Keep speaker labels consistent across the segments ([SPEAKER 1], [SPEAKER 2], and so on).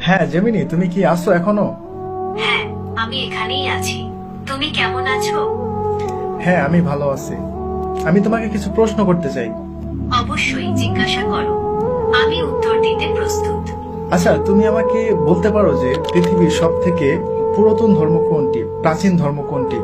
[SPEAKER 1] হ্যাঁ জেমিনি, তুমি কি আছো এখনো?
[SPEAKER 2] হ্যাঁ, আমি এখানেই আছি। তুমি কেমন আছো?
[SPEAKER 1] হ্যাঁ, আমি ভালো আছি। আমি তোমাকে কিছু প্রশ্ন করতে চাই।
[SPEAKER 2] অবশ্যই জিজ্ঞাসা করো, আমি উত্তর দিতে প্রস্তুত।
[SPEAKER 1] আচ্ছা, তুমি আমাকে বলতে পারো যে পৃথিবীর সব থেকে পুরাতন ধর্ম কোনটি, প্রাচীন ধর্ম কোনটি?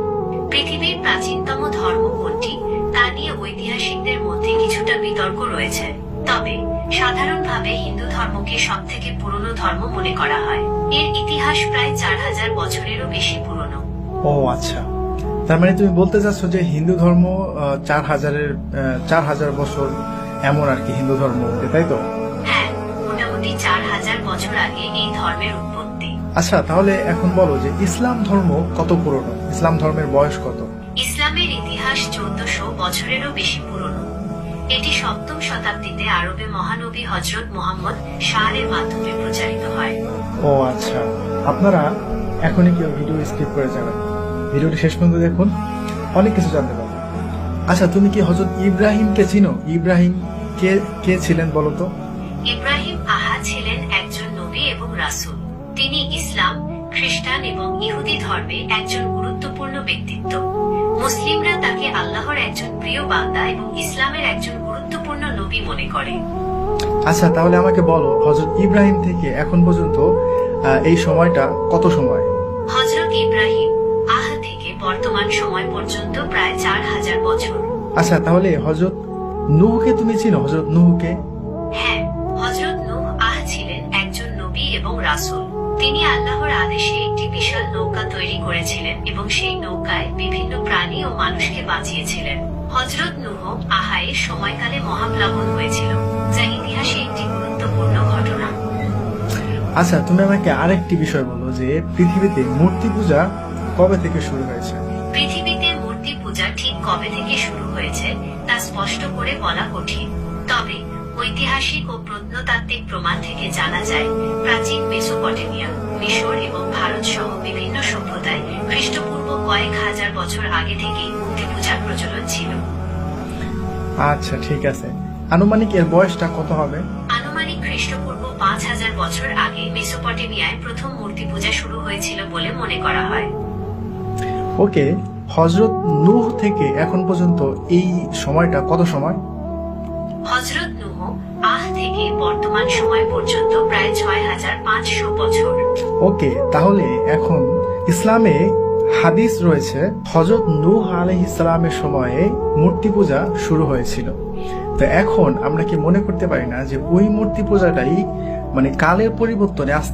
[SPEAKER 2] পৃথিবীর প্রাচীনতম ধর্ম কোনটি তা নিয়ে ঐতিহাসিকদের মধ্যে কিছুটা বিতর্ক রয়েছে। তবে সাধারণভাবে হিন্দু ধর্মকে সব থেকে পুরনো ধর্ম মনে করা হয়। এর ইতিহাস প্রায় 4000 বছরেরও বেশি পুরনো।
[SPEAKER 1] ও আচ্ছা, তার মানে তুমি বলতে চাচ্ছ যে হিন্দু ধর্ম 4000 বছর এমন আর কি হিন্দু ধর্ম, তাই তো?
[SPEAKER 2] হ্যাঁ, মোটামুটি 4000 বছর আগে এই ধর্মের উৎপত্তি।
[SPEAKER 1] আচ্ছা, তাহলে এখন বলো যে ইসলাম ধর্ম কত পুরনো, ইসলাম ধর্মের বয়স কত?
[SPEAKER 2] ইসলামের ইতিহাস 1400 বছরেরও বেশি পুরনো। এটি 7ম শতাব্দীতে আরবে মহানবী হযরত মুহাম্মদ শাহের মাধ্যমে প্রচারিত হয়।
[SPEAKER 1] ও আচ্ছা, আপনারা এখনই কেউ ভিডিও স্কিপ করে যাবেন, ভিডিওটি শেষ পর্যন্ত দেখুন, অনেক কিছু জানতে পারবেন। আচ্ছা, তুমি কি হযরত ইব্রাহিমকে চিনো? ইব্রাহিম কে কে ছিলেন বলো তো?
[SPEAKER 2] ইব্রাহিম ছিলেন একজন নবী এবং রাসূল। তিনি ইসলাম, খ্রিস্টান এবং ইহুদি ধর্মে একজন গুরুত্বপূর্ণ ব্যক্তিত্ব। মুসলিমরা তাকে আল্লাহর একজন প্রিয় বান্দা এবং ইসলামের একজন গুরুত্বপূর্ণ নবী মনে করে।
[SPEAKER 1] আচ্ছা, তাহলে আমাকে বলো হযরত ইব্রাহিম থেকে এখন পর্যন্ত এই সময়টা কত সময়?
[SPEAKER 2] হযরত ইব্রাহিম থেকে বর্তমান সময় পর্যন্ত প্রায় 4000 বছর।
[SPEAKER 1] আচ্ছা, তাহলে হযরত নূহকে তুমি চিনো? হযরত নূহকে?
[SPEAKER 2] হ্যাঁ, হযরত নূহ ছিলেন একজন নবী এবং রাসূল। তিনি আল্লাহর আদেশে একটি বিশাল নৌকা তৈরি করেছিলেন এবং সেই নৌকায় বিভিন্ন প্রাণী ও মানুষকে বাঁচিয়েছিলেন। হযরত নূহ এর সময়কালে মহাপ্লাবন হয়েছিল, যা ইতিহাসে একটি গুরুত্বপূর্ণ ঘটনা।
[SPEAKER 1] আচ্ছা, তুমি আমাকে আরেকটি বিষয় বলো যে পৃথিবীতে মূর্তি পূজা কবে থেকে শুরু হয়েছে?
[SPEAKER 2] পৃথিবীতে মূর্তি পূজা ঠিক কবে থেকে শুরু হয়েছে তা স্পষ্ট করে বলা কঠিন। তবে ঐতিহাসিক ও প্রত্নতাত্ত্বিক প্রমাণ থেকে জানা যায়, প্রাচীন মেসোপটেমিয়া, মিশর এবং ভারত সহ বিভিন্ন সভ্যতায় খ্রিস্টপূর্ব কয়েক হাজার বছর আগে থেকেই মূর্তি পূজার প্রচলন ছিল।
[SPEAKER 1] আচ্ছা ঠিক আছে, আনুমানিক এর বয়সটা কত হবে?
[SPEAKER 2] আনুমানিক খ্রিস্টপূর্ব 5000 বছর আগে মেসোপটেমিয়ায় প্রথম মূর্তি পূজা শুরু হয়েছিল বলে মনে করা হয়।
[SPEAKER 1] ওকে, হযরত নূহ থেকে এখন পর্যন্ত এই সময়টা কত সময়?
[SPEAKER 2] হযরত নূহ থেকে বর্তমান সময় পর্যন্ত প্রায় 6500 বছর।
[SPEAKER 1] ওকে, তাহলে এখন ইসলামে হাদিস রয়েছে হযরত নূহ আলাইহিস সালামের সময়ে মূর্তি পূজা শুরু হয়েছিল। তো এখন আমরা কি মনে করতে পারি না যে ওই মূর্তি পূজাটাই মানে কালের পরিবর্তনে আস্তে